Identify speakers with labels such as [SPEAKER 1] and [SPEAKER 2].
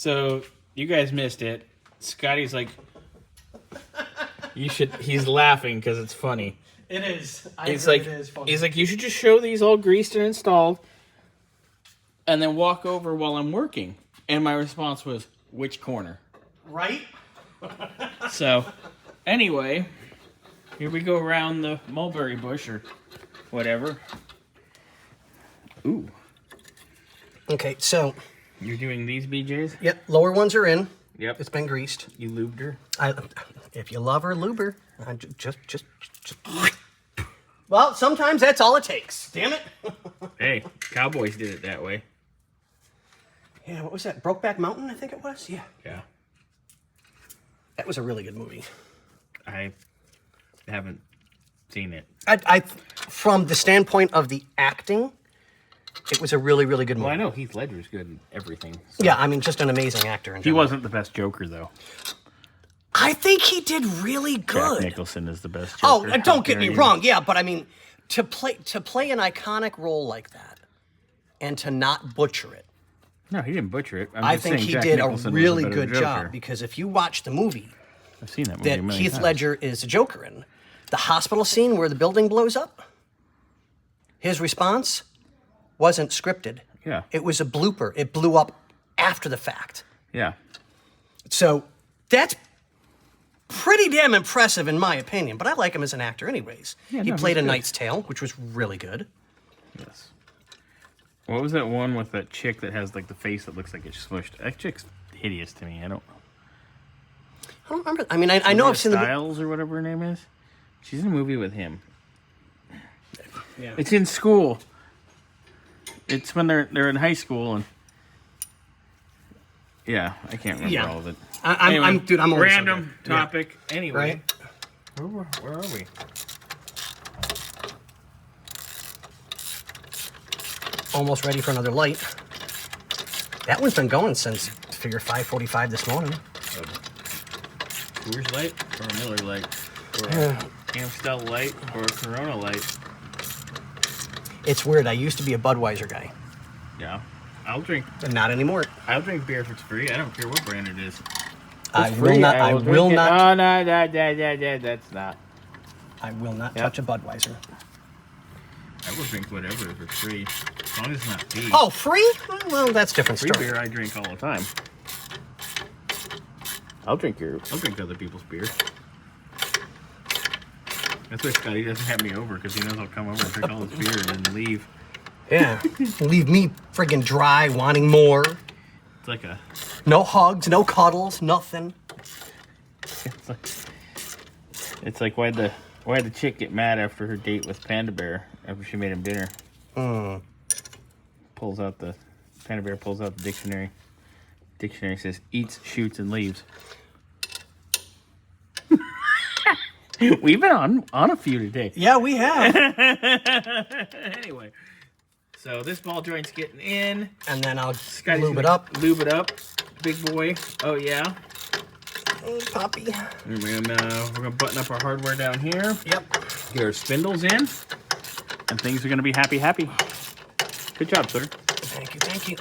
[SPEAKER 1] So you guys missed it. Scotty's like, he's laughing because it's funny.
[SPEAKER 2] It is.
[SPEAKER 1] It is funny. He's like, you should just show these all greased and installed and then walk over while I'm working. And my response was, which corner?
[SPEAKER 2] Right?
[SPEAKER 1] So, anyway, here we go around the mulberry bush or whatever. Ooh.
[SPEAKER 2] Okay, so.
[SPEAKER 1] You're doing these BJs?
[SPEAKER 2] Yep, lower ones are in.
[SPEAKER 1] Yep.
[SPEAKER 2] It's been greased.
[SPEAKER 1] You lubed her?
[SPEAKER 2] If you love her, lube her. Just. Well, sometimes that's all it takes. Damn it.
[SPEAKER 1] Hey, Cowboys did it that way.
[SPEAKER 2] Yeah, what was that? Brokeback Mountain, I think it was? Yeah.
[SPEAKER 1] Yeah.
[SPEAKER 2] That was a really good movie.
[SPEAKER 1] I haven't seen it.
[SPEAKER 2] I from the standpoint of the acting, it was a really, really good movie.
[SPEAKER 1] Well, I know Heath Ledger's good in everything. So.
[SPEAKER 2] Yeah, I mean, just an amazing actor.
[SPEAKER 1] He wasn't the best Joker, though.
[SPEAKER 2] I think he did really good.
[SPEAKER 1] Jack Nicholson is the best Joker.
[SPEAKER 2] Oh, don't get me wrong. Yeah, but I mean, to play an iconic role like that and to not butcher it.
[SPEAKER 1] No, he didn't butcher it.
[SPEAKER 2] I think he did a really good job because if you watch the movie,
[SPEAKER 1] I've seen that movie
[SPEAKER 2] that Heath Ledger is a Joker in, the hospital scene where the building blows up, his response wasn't scripted.
[SPEAKER 1] Yeah.
[SPEAKER 2] It was a blooper. It blew up after the fact.
[SPEAKER 1] Yeah.
[SPEAKER 2] So that's pretty damn impressive in my opinion, but I like him as an actor anyways.
[SPEAKER 1] Yeah,
[SPEAKER 2] he played A Knight's Tale, which was really good.
[SPEAKER 1] Yes. What was that one with that chick that has like the face that looks like it's smushed? That chick's hideous to me. I don't
[SPEAKER 2] remember. I mean, I know I've seen
[SPEAKER 1] Styles or whatever her name is. She's in a movie with him.
[SPEAKER 2] Yeah.
[SPEAKER 1] It's in school. It's when they're in high school and yeah, I can't remember all of it.
[SPEAKER 2] I'm always
[SPEAKER 1] random topic. Yeah. Anyway,
[SPEAKER 2] right?
[SPEAKER 1] Where are we?
[SPEAKER 2] Almost ready for another light. That one's been going since figure 5:45 this morning.
[SPEAKER 1] Coors Light or a Miller Light or a Amstel Light or a Corona Light.
[SPEAKER 2] It's weird. I used to be a Budweiser guy.
[SPEAKER 1] Yeah, I'll drink.
[SPEAKER 2] But not anymore.
[SPEAKER 1] I'll drink beer if it's free. I don't care what brand it is.
[SPEAKER 2] I will not. I will not.
[SPEAKER 1] Oh no, that's not.
[SPEAKER 2] I will not touch a Budweiser.
[SPEAKER 1] I will drink whatever if it's free, as long as it's not tea.
[SPEAKER 2] Oh, free? Well, that's a different
[SPEAKER 1] Free
[SPEAKER 2] story.
[SPEAKER 1] beer I drink all the time. I'll drink other people's beer. That's why Scotty doesn't have me over, because he knows I'll come over and drink all his beer and then leave.
[SPEAKER 2] Yeah. Leave me friggin' dry, wanting more.
[SPEAKER 1] It's like a...
[SPEAKER 2] No hugs, no cuddles, nothing.
[SPEAKER 1] It's like why'd the chick get mad after her date with Panda Bear after she made him dinner? Panda Bear pulls out the dictionary. Dictionary says eats, shoots, and leaves. We've been on a few today.
[SPEAKER 2] Yeah, we have.
[SPEAKER 1] Anyway, so this ball joint's getting in.
[SPEAKER 2] And then I'll
[SPEAKER 1] lube it up. Lube it up. Big boy. Oh, yeah.
[SPEAKER 2] Hey, Poppy.
[SPEAKER 1] And we're gonna button up our hardware down here.
[SPEAKER 2] Yep.
[SPEAKER 1] Get our spindles in. And things are gonna be happy. Good job, sir.
[SPEAKER 2] Thank you.